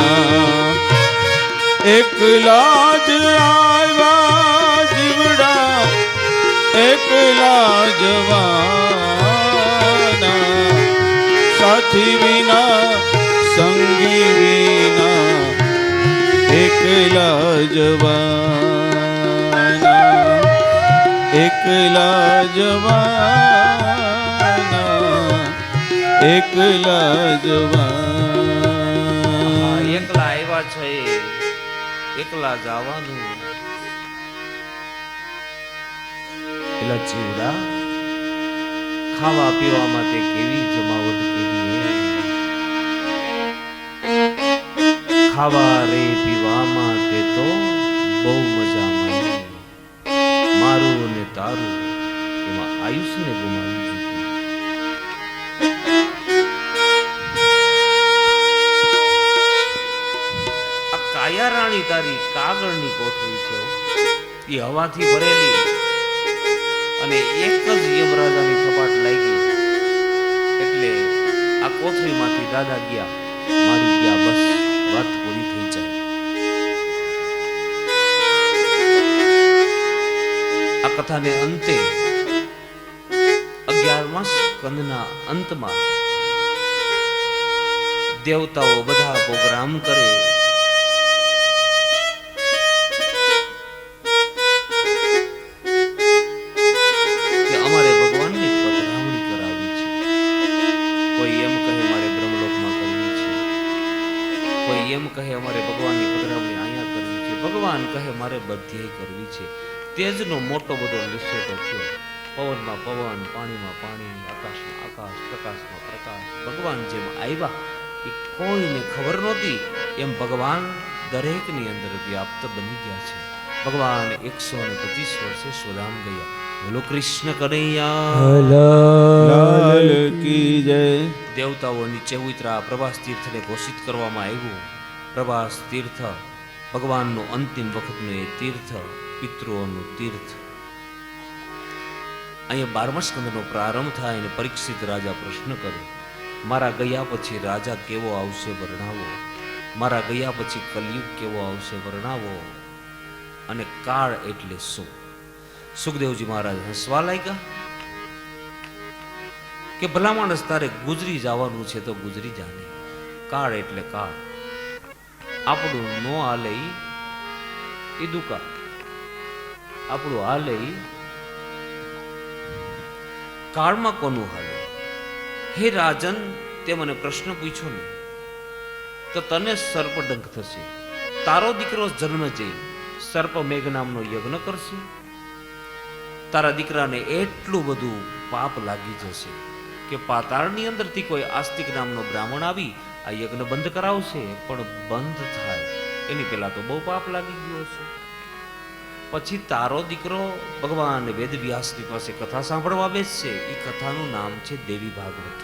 એકલા જ આવ્યા જીવડા, એકલા જવાના. સાથી વિના સંગી વિના એકલા જવાના. એકલા જવાના, એકલા જવાના. એકલા આવ્યા છે, એકલા જવાનું. પેલા જીવડા ખાવા પીવામાં તે કેવી જમાવટ કરી. ખાવા રે પીવામાં તે તો બહુ મજા માણી. મારું ને તારું એમાં આયુષ્યને ગુમાવી દીધું. આ કાયા રાણી તારી કાગળની કોથળી છે. એ હવાથી ભરેલી અને એક જ યમરાજાની થપાટ લાગી એટલે આ કોથળીમાંથી દાદા ગયા, મારી ગયા. બસ વાત પૂરી થઈ જાય. આ કથાને અંતે 11મા સ્કંદના અંતમાં દેવતાઓ બધા પ્રોગ્રામ કરે. કોઈ એમ કહે એમ કહે અમારે ભગવાનની પધરામણી અહીંયા કરવી છે, ભગવાન કહે મારે બધે કરવી છે. તેજનો મોટો બધો લીસોટો થયો. પવનમાં પવન, પાણીમાં પાણી, આકાશમાં આકાશ, પ્રકાશમાં પ્રકાશ. ભગવાન જેમ આવ્યા એ કોઈને ખબર નહોતી, એમ ભગવાન દરેકની અંદર વ્યાપ્ત બની ગયા છે. ભગવાન 125 વર્ષે સ્વધામ ગયા. બોલો કૃષ્ણ કનૈયા લાલ કી જય. દેવતાઓ નીચે ઉતરા. પ્રભાસ તીર્થને ઘોષિત કરવામાં આવ્યું. પ્રભાસ તીર્થ ભગવાનનું અંતિમ વખતનું એ તીર્થ, પિતૃઓનું તીર્થ. અહીંયા 12મા સ્કંદનો પ્રારંભ થાય અને પરીક્ષિત રાજા પ્રશ્ન કરે, મારા ગયા પછી રાજા કેવો આવશે વર્ણવો, મારા ગયા પછી કલયુગ કેવો આવશે વર્ણવો, અને કાળ એટલે શું? સુખદેવજી મહારાજ હસવા લાગ્યા કે ભલા માણસ તારે ગુજરી જવાનું છે તો ગુજરી જાને. કાળ એટલે કાળ. આપણું નો હાલે એ દુકાળ, આપણું હાલે કાળમાં કોનું હાલે? હે રાજન, તે મને પ્રશ્ન પૂછ્યો ને તો તને સર્પડંખ થશે. તારો દીકરો જન્મ જઈ સર્પ મેઘ નામનો યજ્ઞ કરશે. તારા દીકરાને એટલું બધું પાપ લાગી જશે કે પાતાળની અંદરથી કોઈ આસ્તિક નામનો બ્રાહ્મણ આવી આ યજ્ઞ બંધ કરાવશે, પણ બંધ થાય એની પહેલા તો બહુ પાપ લાગી ગયો હશે. પછી તારો દીકરો ભગવાન વેદવ્યાસની પાસે કથા સાંભળવા બેસશે. એ કથાનું નામ છે દેવી ભાગવત.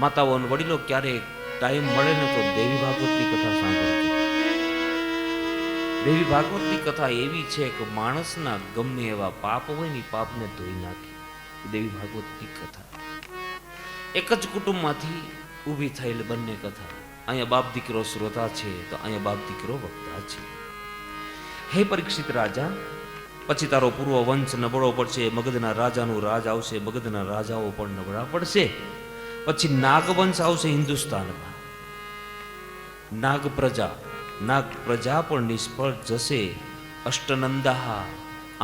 માતાઓ અને વડીલો ક્યારેક ટાઈમ મળે ને તો દેવી ભાગવતની કથા સાંભળજો. દેવી ભાગવતની કથા એવી છે કે માણસના ગમે એવા પાપ હોય ને પાપને ધોઈ નાખે. દેવી ભાગવતની કથા એક જ કુટુંબમાંથી ઊભી થયેલ બંને કથા. અહીંયા બાપ દીકરો શ્રોતા છે તો અહીંયા બાપ દીકરો વક્તા છે. હે પરીક્ષિત રાજા, પછી તારો પૂર્વ વંશ નબળો પડશે. મગધના રાજાનું રાજ આવશે, મગધના રાજાઓ પણ નબળા પડશે. પછી નાગવંશ આવશે હિન્દુસ્તાનમાં. નાગ પ્રજા પણ નિષ્ફળ જશે. અષ્ટનંદાહા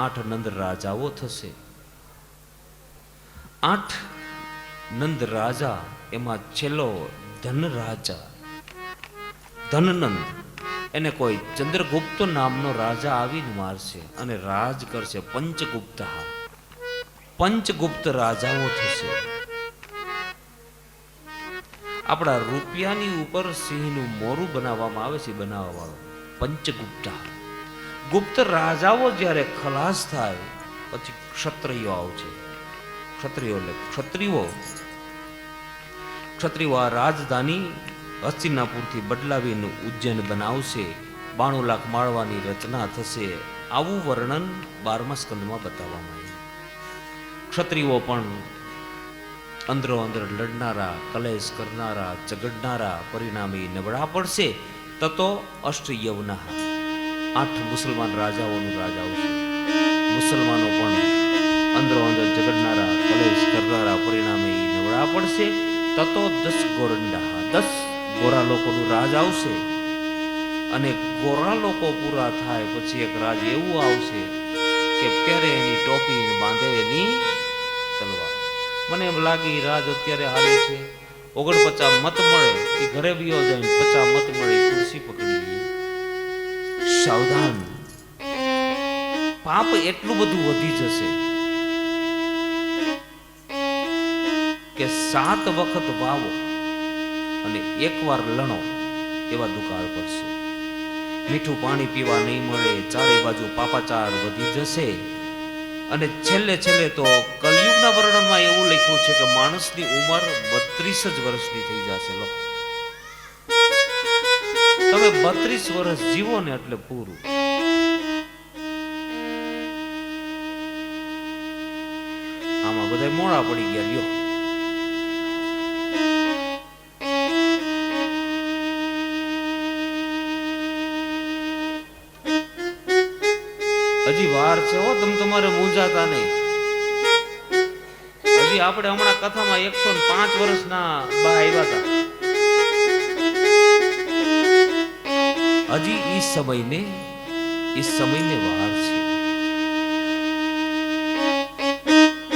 8 નંદ રાજાઓ થશે. 8 નંદ રાજા, એમાં છેલ્લો ધન રાજા ધનનંદ, એને કોઈ ચંદ્રગુપ્ત નામનો રાજા આવીને મારશે અને રાજ કરશે. પંચગુપ્ત રાજાઓ થશે. આપણા રૂપિયાની ઉપર સિંહનું મોરું બનાવવામાં આવે છે, બનાવવા વાળો પંચગુપ્ત. ગુપ્ત રાજાઓ જ્યારે ખલાસ થાય પછી ક્ષત્રિયો આવશે. ક્ષત્રિયો એટલે ક્ષત્રિયો આ રાજધાની હસ્તિનાપુરથી બદલાવીને ઉજ્જૈન બનાવશે. 92 લાખ માળવાની રચના થશે. આવું વર્ણન 12મા સ્કંદમાં બતાવવામાં આવ્યું. ક્ષત્રિયો પણ અંદરો અંદર લડનારા, કલેશ કરનારા, ઝઘડનારા, પરિણામે નબળા પડશે. તતો અષ્ટ યવના 8 મુસલમાન રાજાઓનું રાજ આવશે. મુસલમાનો પણ અંદરો અંદર ઝઘડનારા, કલેશ કરનારા, પરિણામે નબળા પડશે. તતો 10 ગોરંડા 10 ગોરા લોકોનું રાજ આવશે. અને ગોરા લોકો પૂરા થાય પછી એક રાજ એવું આવશે કે પહેરે એની ટોપી, બાંધે એની તલવાર. મને એમ લાગે રાજ અત્યારે હાલે છે 49 મત મળે એ ઘરે બીઓ જાય, 50 મત મળે ખુરશી પકડી લે. સાવધાન, પાપ એટલું બધું વધી જશે કે 7 વખત વાવો અને એકવાર લણો એવા દુકાળ પડશે. મીઠું પાણી પીવા નહીં મળે. ચારે બાજુ પાપાચાર વધી જશે. અને છેલ્લે તો કલયુગના વર્ણનમાં એવું લખ્યું છે કે માણસની ઉંમર 32 જ વર્ષની થઈ જશે. લો, તમે 32 વર્ષ જીવો ને એટલે પૂરું. આમાં બધા મોડા પડી ગયા. લ્યો, હજી વાર છે હો, તમે તમારે મૂંઝાતા નહીં. હજી આપણે હમણાં કથામાં 105 વર્ષના બા આવ્યા હતા. હજી ઈ સમયને વાર છે.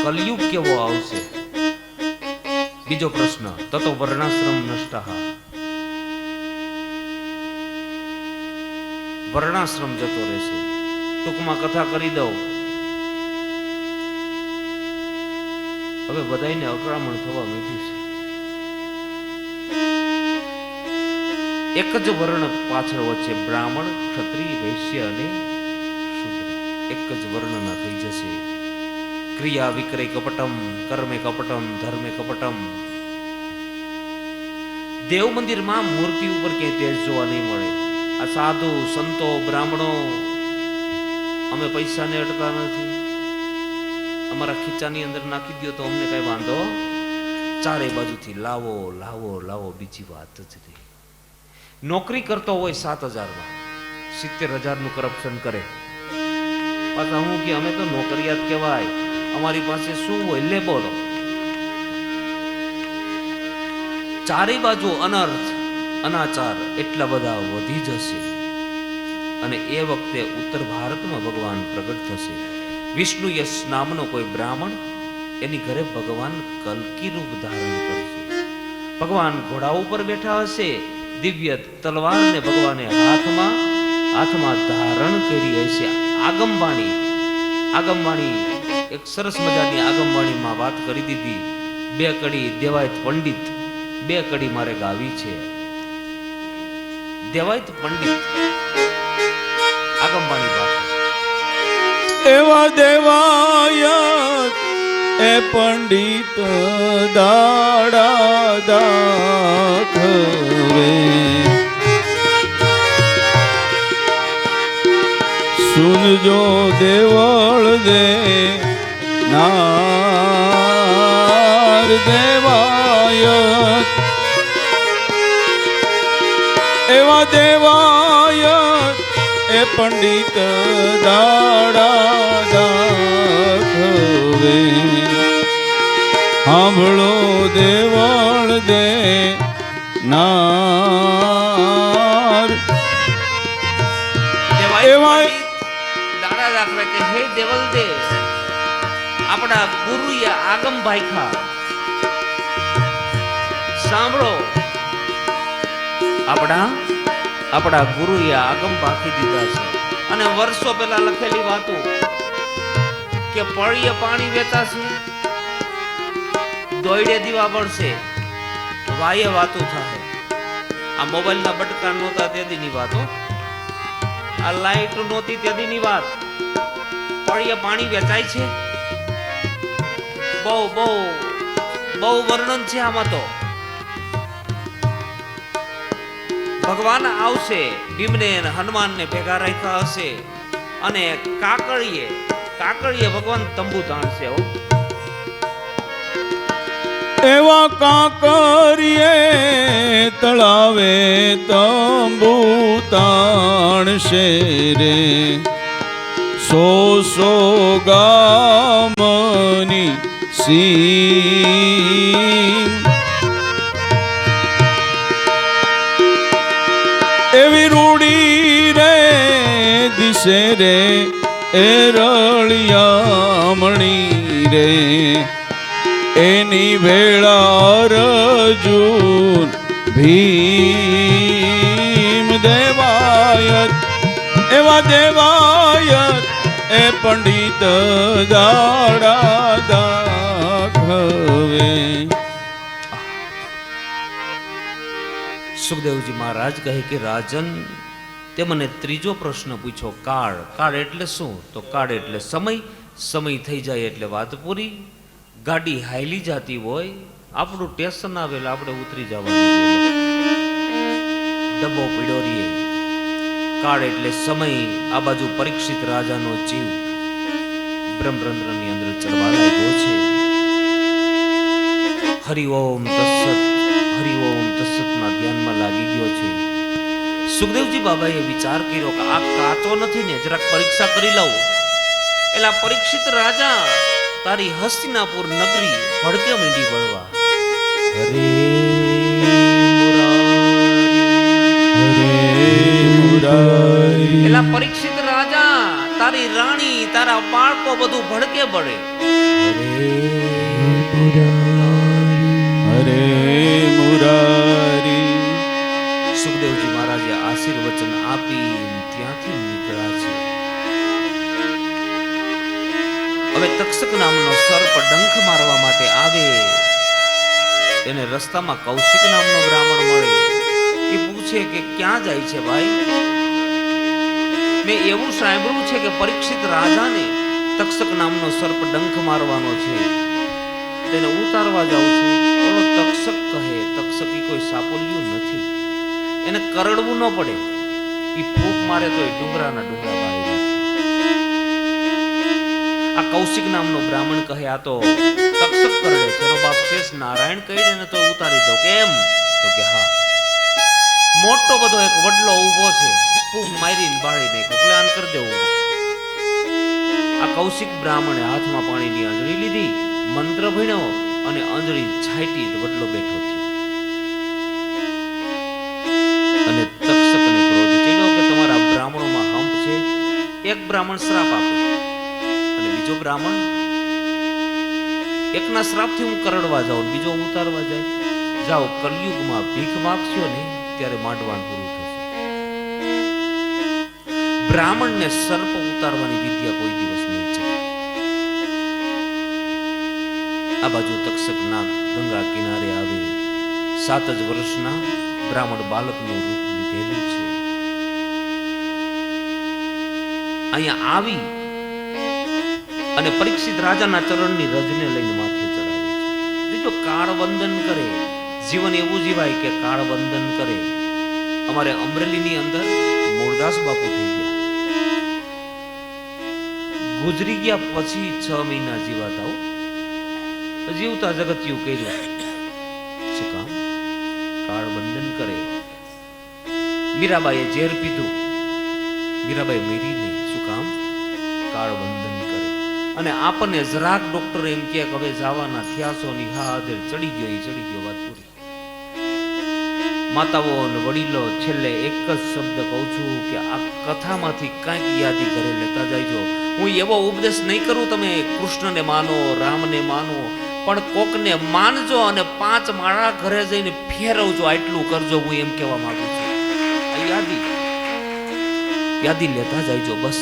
કલયુગ કેવો આવશે? બીજો પ્રશ્ન. તતો વર્ણાશ્રમ નષ્ટઃ. વર્ણાશ્રમ જતો રહેશે. ટૂંકમાં કથા કરી દઉં. હવે બધાયને અકળામણ થવા માંડ્યું છે. એક જ વર્ણ પાછળ વચ્ચે બ્રાહ્મણ, ક્ષત્રિય, વૈશ્ય અને શૂદ્ર એક જ વર્ણના થઈ જશે. ક્રિયા વિક્રય કપટમ, કર્મે કપટમ, ધર્મે કપટમ. દેવ મંદિરમાં મૂર્તિ ઉપર ક્યાંય તેજ જોવા નહીં મળે. આ સાધુ સંતો બ્રાહ્મણો અમે પૈસાને અડતા નથી, અમારા ખીચાની અંદર નાખી દો તો અમને કઈ વાંધો. ચારે બાજુથી લાવો લાવો લાવો, બીજી વાત જ નહીં. નોકરી કરતો હોય 7,000 70,000 નું કરપ્શન કરે. પાછા હું કે અમે તો નોકરિયાત કહેવાય, અમારી પાસે શું હોય લે બોલો. ચારે બાજુ અનર્થ અનાચાર એટલા બધા વધી જશે. અને એ વખતે ઉત્તર ભારતમાં ભગવાન પ્રગટ થશે. વિષ્ણુ યશ નામનો કોઈ બ્રાહ્મણ, એની ઘરે ભગવાન કલ્કી રૂપ ધારણ કરશે. ભગવાન ઘોડા ઉપર બેઠા હશે, દિવ્ય તલવારને ભગવાને હાથમાં ધારણ કરી હશે. આગમવાણી એક સરસ મજાની આગમવાણીમાં વાત કરી દીધી. 2 કડી દેવાયત પંડિત, 2 કડી મારે ગાવી છે. દેવાયત પંડિત આગમવાણી વાત. એવા દેવાયત એ પંડિત દાડા દાખવે, સુનજો દેવળ દે નાર દેવાયત. એવા દેવાયત એ પંડિત દાડા દાખવે, સાંભળો દેવળ દે નાર. એવા દાડા દાખવે કે હે દેવલ દે, આપણા ગુરુએ આગમ ભાઈખા સાંભળો. આપણા ગુરુએ આગમ ભાખી દીધા છે. અને વર્ષો પહેલા લખેલી વાતો કે પળીએ પાણી વેચાશે, દોયડે દીવા બળશે, વાયે વાતો થાય. આ મોબાઈલના બટકા નહોતા તેદીની વાતો, આ લાઈટ નહોતી તેદીની વાત. પળીએ પાણી વેચાય છે. બહુ બહુ બહુ વર્ણન છે આમાં તો. ભગવાન આવશે, ભીમને અને હનુમાનને ભેગા રાખ્યા હશે, અને કાકળીએ ભગવાન તંબુ તાણશે. એવા કાંકરીએ તળાવે તંબુ તાણશે રે, 100 ગામની સીમ. એવી રૂડી રે દિશે રે એ રળિયામણી રે, એની વેળા અર્જુન ભીમ. દેવાયત એવા દેવાયત એ પંડિત દાડા દાખવે. સુખદેવજી મહારાજ કહે કે રાજન, તે મને ત્રીજો પ્રશ્ન પૂછ્યો, કાળ એટલે શું? તો કાળ એટલે સમય થઈ જાય એટલે વાત પૂરી. ગાડી હાઈલી જાતી હોય, આપણું સ્ટેશન આવેલા આપણે ઉતરી જવાનું, ડબ્બો પીડ્યો રહીએ. કાળ એટલે સમય. આ બાજુ પરીક્ષિત રાજાનો જીવ બ્રહ્મરંધ્રની અંદર ચડવા લાગ્યો છે. હરિ ઓમ તત્સત ના ધ્યાનમાં લાગી ગયો છે. સુખદેવજી બાબાએ વિચાર કર્યો કે આ કાચો નથી ને, જરાક પરીક્ષા કરી લઉં. એલા પરીક્ષિત રાજા, તારી હસ્તિનાપુર નગરી ભડકે માંડી બળવા. હરે મુરારી. એલા પરીક્ષિત રાજા, તારી રાણી, તારા બાળકો બધું ભડકે બળે. હરે મુરારી. સુખદેવજી મહારાજે આશીર્વચન આપી ત્યાંથી નીકળ્યા છે. હવે તક્ષક નામનો સર્પ ડંખ મારવા માટે આવે. એને રસ્તામાં કૌશિક નામનો બ્રાહ્મણ મળે. એ પૂછે કે ક્યાં જાય છે ભાઈ? મેં એવું સાંભળ્યું છે કે પરીક્ષિત રાજાને તક્ષક નામનો સર્પ ડંખ મારવાનો છે, તેને ઉતારવા જાઉં છું. ઓલો તક્ષક કહે, તક્ષક ઈ કોઈ સાપોલિયું નથી, એને કરડવું ન પડે, ઈ ફૂંક મારે તો એ ડુંગરાના ડુંગરા બાળી નાખે. આ કૌશિક નામનો બ્રાહ્મણ કહે, આ તો તક્ષક કરડે છે, એનો બાપ શેષ નારાયણ કહી ને તો ઉતારી દો. કેમ? તો કે હા, મોટો બધો એક વડલો ઊભો છે, ફૂંક મારીને બાળી નાખ્યો, પ્લાન કરી દેવું. આ કૌશિક બ્રાહ્મણે હાથમાં પાણીની આંજળી લીધી, મંત્ર ભણ્યો અને આંજળી છાંટી વડલો બેઠો થયો. અને તક્ષકને ક્રોધ ચડ્યો કે તમારા બ્રાહ્મણોમાં હંપ છે. એક બ્રાહ્મણ શ્રાપ આપે અને બીજો બ્રાહ્મણ, એકના શ્રાપથી હું કરડવા જાઉં, બીજો ઉતારવા જાય. જાઓ, કલયુગમાં ભીખ માગશો ને ત્યારે માંડવાન પૂરું થશે. બ્રાહ્મણને સર્પ ઉતારવાની વિદ્યા કોઈ દિવસ નહીં ચડે. આ બાજુ તક્ષક નાગ ગંગા કિનારે આવે. 7 જ વર્ષના બ્રાહ્મણ બાલકનું રૂપ લીધેલું છે. અહીંયા આવી અને પરીક્ષિત રાજાના ચરણની રજને લઈને માથે ચડાવે છે. જો કાળ વંદન કરે, જીવન એવું જીવાય કે કાળ વંદન કરે. અમારે અમરેલીની અંદર મોરદાસ બાપુ થઈ ગયા, ગુજરી ગયા પછી 6 મહિના જીવાતા. જીવતા જગત્યું કર્યું. શું કામ? કાળ વંદન કરે. મીરાબાઈએ ઝેર પીધું, મીરાબાઈ મરી નહીં. શું કામ? કાળ વંદન કરે. અને આપણને જરાક ડોક્ટર એમ કે હવે જવાના થયા છો ની હા ચડી ગયો વાત પૂરી. માતાઓ અને વડીલો છેલ્લે એક જ શબ્દ કહું છું કે આ કથામાંથી કાંઈક યાદી ઘરે લેતા જાયજો. હું એવો ઉપદેશ નહીં કરું તમે કૃષ્ણને માનો, રામને માનો, પણ કોકને માનજો અને 5 માળા ઘરે જઈને ફેરવજો, આટલું કરજો. હું એમ કહેવા માંગુ છું. આ યાદી લેતા જાયજો બસ.